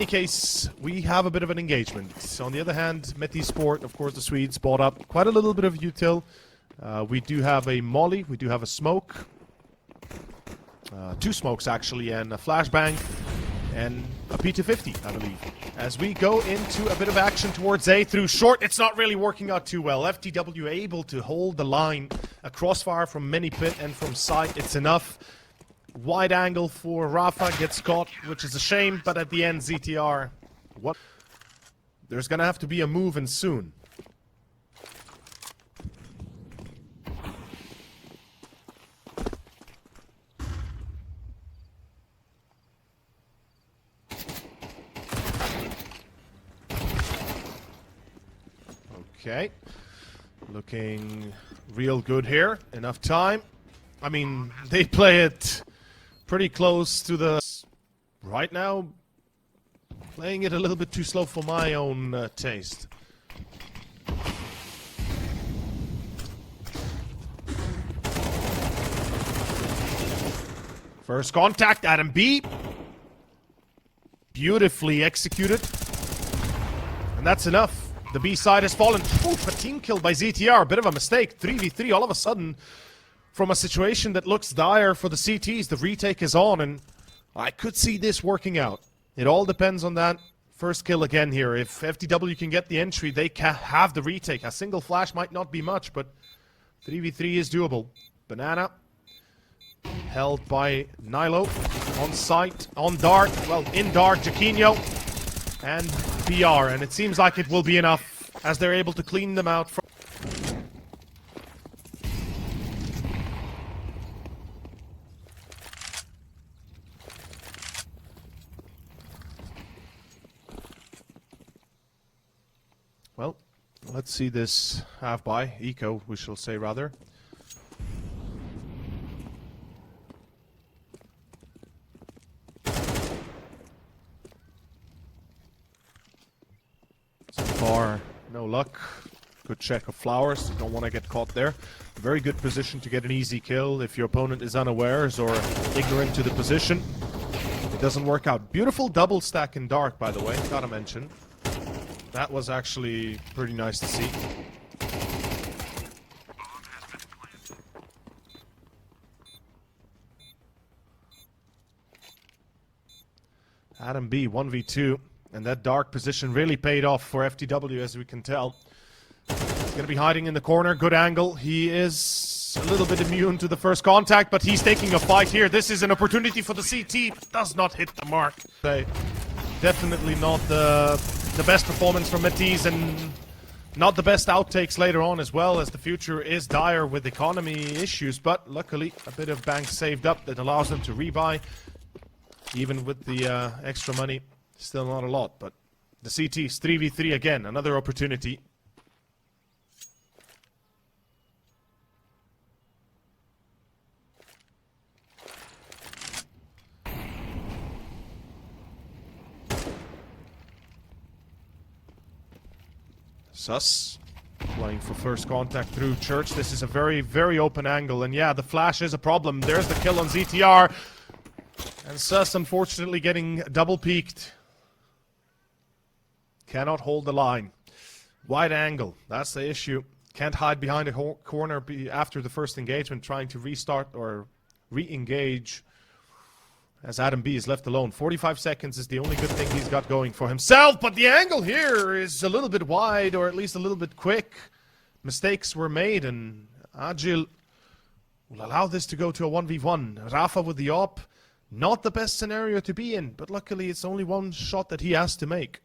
In any case, we have a bit of an engagement. On the other hand, Metizport, of course, the Swedes bought up quite a little bit of util. We do have a molly, we do have a smoke. 2 smokes actually, and a flashbang, and a P250, I believe. As we go into a bit of action towards A through short, it's not really working out too well. FTW able to hold the line. A crossfire from mini pit and from sight, it's enough. Wide angle for Rafa, gets caught, which is a shame, but at the end, ZTR. What? There's gonna have to be a move, and soon. Okay, looking real good here. Enough time. I mean, they play it pretty close to the... Right now, playing it a little bit too slow for my own taste. First contact, adamb. Beautifully executed. And that's enough. The B side has fallen. Oof, a team kill by ZTR. A bit of a mistake. 3v3 all of a sudden. From a situation that looks dire for the CTs, the retake is on, and I could see this working out. It all depends on that first kill again here. If FTW can get the entry, they can have the retake. A single flash might not be much, but 3v3 is doable. Banana. Held by Nilo. On site. On dark. Well, in dark. Jackinho. And BR, and it seems like it will be enough as they're able to clean them out from... Well, let's see this half by eco, we shall say rather. Far, no luck. Good check of flowers. Don't want to get caught there. Very good position to get an easy kill if your opponent is unawares or ignorant to the position. It doesn't work out. Beautiful double stack in dark, by the way. Gotta mention. That was actually pretty nice to see. adamb 1v2. And that dark position really paid off for FTW, as we can tell. He's going to be hiding in the corner. Good angle. He is a little bit immune to the first contact, but he's taking a fight here. This is an opportunity for the CT. Does not hit the mark. Definitely not the best performance from Metiz, and not the best outtakes later on as well, as the future is dire with economy issues. But luckily, a bit of bank saved up that allows them to rebuy. Even with the extra money. Still not a lot, but the CT's 3v3 again, another opportunity. Sus playing for first contact through church. This is a very, very open angle, and yeah, the flash is a problem. There's the kill on ZTR, and Sus unfortunately getting double peeked. Cannot hold the line. Wide angle, that's the issue. Can't hide behind a corner after the first engagement, trying to restart or re-engage as adamb is left alone. 45 seconds is the only good thing he's got going for himself, but the angle here is a little bit wide, or at least a little bit quick. Mistakes were made, and Agil will allow this to go to a 1v1. Rafa with the op, not the best scenario to be in, but luckily it's only one shot that he has to make.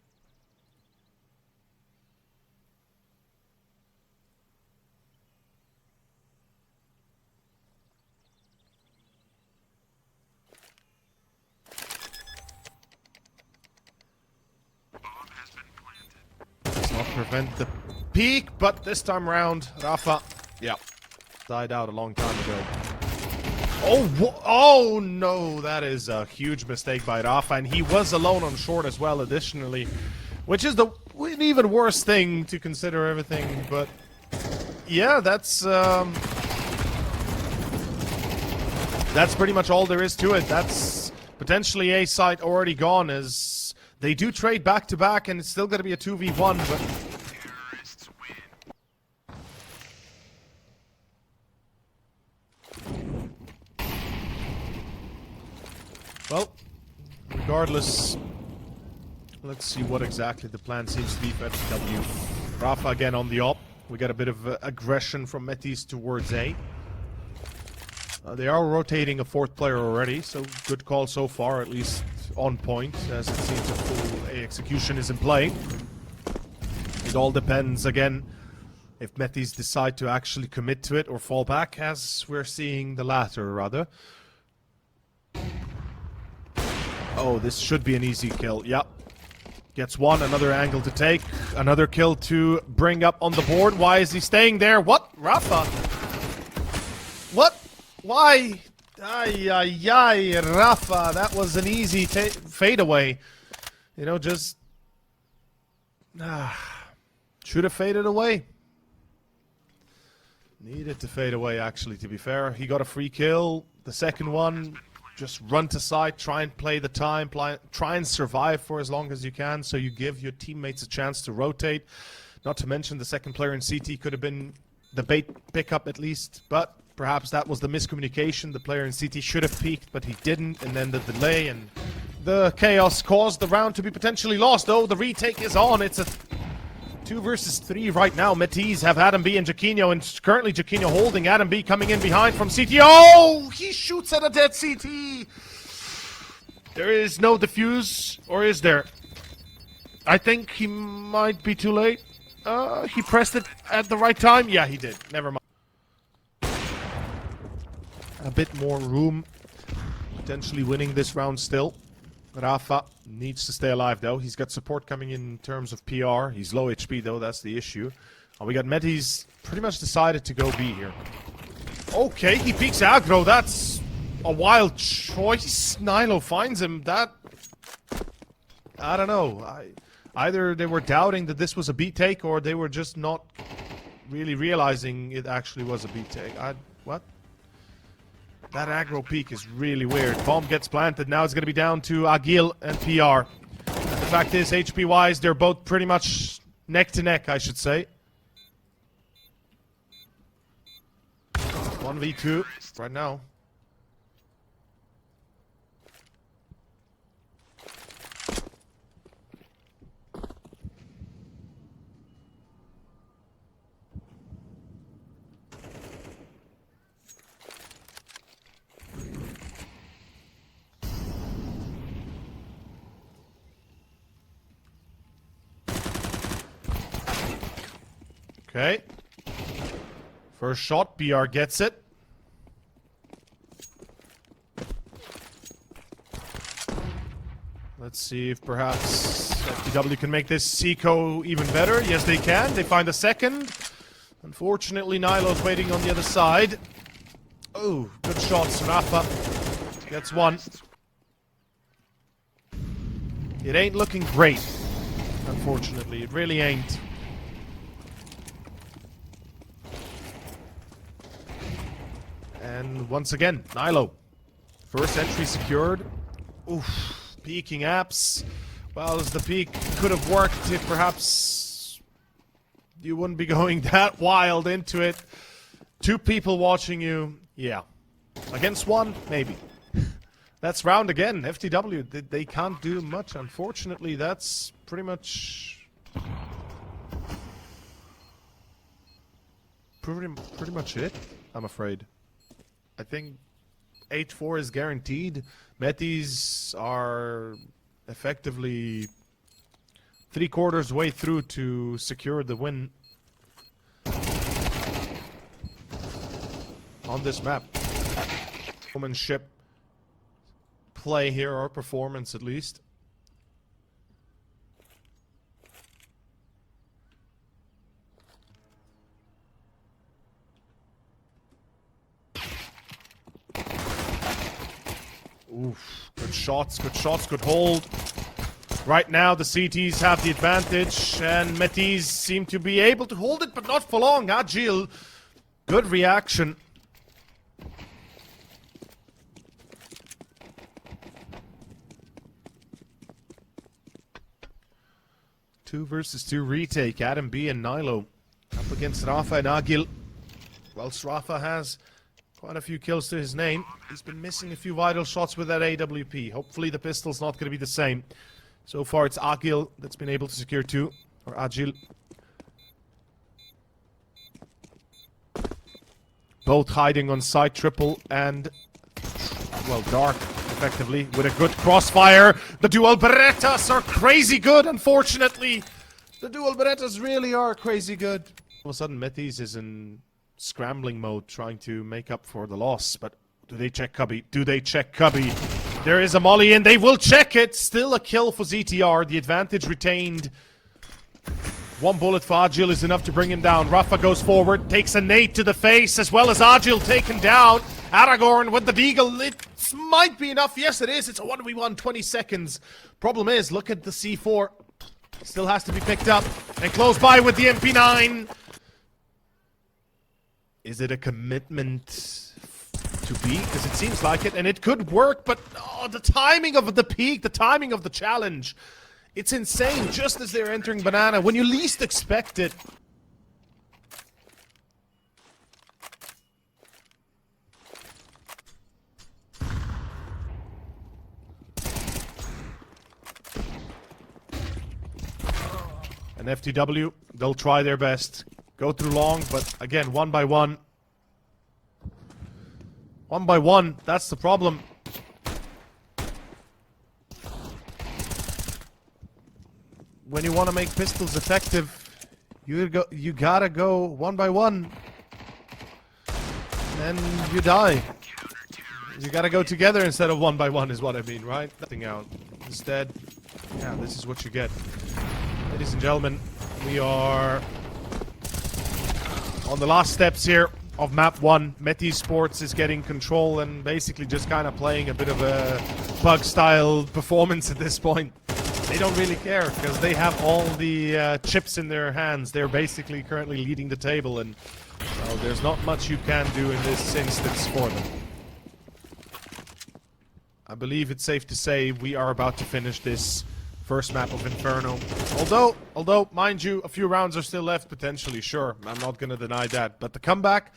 Prevent the peak, but this time around, Rafa, yeah, died out a long time ago. Oh no, that is a huge mistake by Rafa, and he was alone on short as well, additionally, which is the even worse thing to consider everything, but yeah, that's pretty much all there is to it. That's potentially a site already gone, as They do trade back to back, and it's still going to be a 2v1, but... Well, regardless, let's see what exactly the plan seems to be for FTW. Rafa again on the op. We got a bit of aggression from Metis towards A. They are rotating a fourth player already, so good call so far, at least on point, as it seems a full A execution is in play. It all depends, again, if Metis decide to actually commit to it or fall back, as we're seeing the latter, rather. Oh, this should be an easy kill. Yep. Gets one, another angle to take, another kill to bring up on the board. Why is he staying there? What? Rafa? What? Why? Ay, ay, ay, Rafa. That was an easy fadeaway. You know, just... should have faded away. Needed to fade away, actually, to be fair. He got a free kill. The second one... Just run to side, try and play the time, try and survive for as long as you can, so you give your teammates a chance to rotate. Not to mention the second player in CT could have been the bait pickup at least, but perhaps that was the miscommunication. The player in CT should have peeked, but he didn't, and then the delay and the chaos caused the round to be potentially lost. Oh, the retake is on. It's a 2 versus 3 right now. Metis have adamb and jackinho, and currently jackinho holding adamb coming in behind from CT. Oh, he shoots at a dead CT. There is no defuse, or is there? I think he might be too late. He pressed it at the right time. Yeah, he did. Never mind. A bit more room. Potentially winning this round still. Rafa needs to stay alive, though. He's got support coming in terms of PR. He's low HP, though. That's the issue. We got Metis pretty much decided to go B here. Okay, he peeks aggro. That's a wild choice. Nilo finds him. That... I don't know. Either they were doubting that this was a B take, or they were just not really realizing it actually was a B take. What? That aggro peak is really weird. Bomb gets planted. Now it's going to be down to Agil and PR. And the fact is, HP-wise, they're both pretty much neck to neck, I should say. 1v2 right now. Okay. First shot, BR gets it. Let's see if perhaps FTW can make this Seco even better. Yes, they can. They find a second. Unfortunately, Nilo's waiting on the other side. Oh, good shots. Rafa gets one. It ain't looking great, unfortunately. It really ain't. And once again, Nilo. First entry secured. Oof. Peeking apps. Well, as the peek could have worked if perhaps you wouldn't be going that wild into it. 2 people watching you. Yeah. Against 1, maybe. That's round again. FTW, they can't do much. Unfortunately, that's pretty much it, I'm afraid. I think 8-4 is guaranteed. Metis are effectively 3/4 way through to secure the win on this map. Showmanship play here, or performance at least. Oof, good shots, good hold. Right now the CTs have the advantage, and Metis seem to be able to hold it, but not for long. Agil, good reaction. 2 versus 2 retake. Adamb and Nilo up against Rafa and Agil. Whilst Rafa has quite a few kills to his name, he's been missing a few vital shots with that AWP. Hopefully the pistol's not going to be the same. So far it's Agil that's been able to secure 2. Or Agil. Both hiding on site, triple and, well, dark, effectively, with a good crossfire. The dual Berettas are crazy good, unfortunately. The dual Berettas really are crazy good. All of a sudden, Metis is in scrambling mode, trying to make up for the loss. But do they check Cubby? Do they check Cubby? There is a molly in. They will check it. Still a kill for ZTR. The advantage retained. 1 bullet for Agil is enough to bring him down. Rafa goes forward, takes a nade to the face, as well as Agil taken down. Aragorn with the deagle. It might be enough. Yes, it is. It's a 1v1, 20 seconds. Problem is, look at the C4. Still has to be picked up. And close by with the MP9. Is it a commitment to B? Because it seems like it, and it could work, but oh, the timing of the peak, the timing of the challenge. It's insane, just as they're entering banana, when you least expect it. And FTW, they'll try their best. Go through long, but again, 1 by 1. 1 by 1, that's the problem. When you want to make pistols effective, you gotta go 1 by 1. And you die. You gotta go together instead of 1 by 1 is what I mean, right? Nothing out. Instead, yeah, this is what you get. Ladies and gentlemen, we are on the last steps here of map 1. Metizport is getting control and basically just kind of playing a bit of a bug-style performance at this point. They don't really care because they have all the chips in their hands. They're basically currently leading the table, and well, there's not much you can do in this instance for them. I believe it's safe to say we are about to finish this first map of Inferno. Although, mind you, a few rounds are still left potentially, sure. I'm not going to deny that. But the comeback,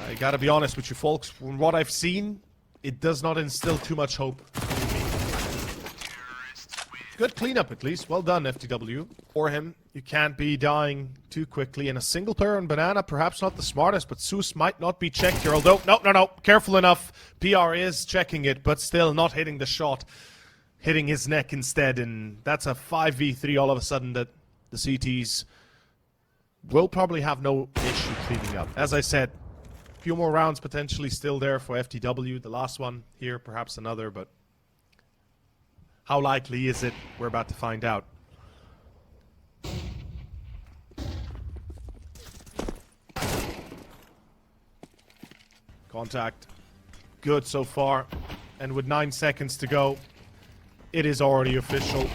I gotta be honest with you folks, from what I've seen, it does not instill too much hope. Good cleanup at least. Well done, FTW. For him, you can't be dying too quickly. And a single player on banana, perhaps not the smartest, but susp might not be checked here. Although, no. Careful enough. PR is checking it, but still not hitting the shot. Hitting his neck instead. And that's a 5v3 all of a sudden that the CTs will probably have no issue cleaning up. As I said, a few more rounds potentially still there for FTW. The last one here, perhaps another, but how likely is it? We're about to find out. Contact. Good so far. And with 9 seconds to go, it is already official.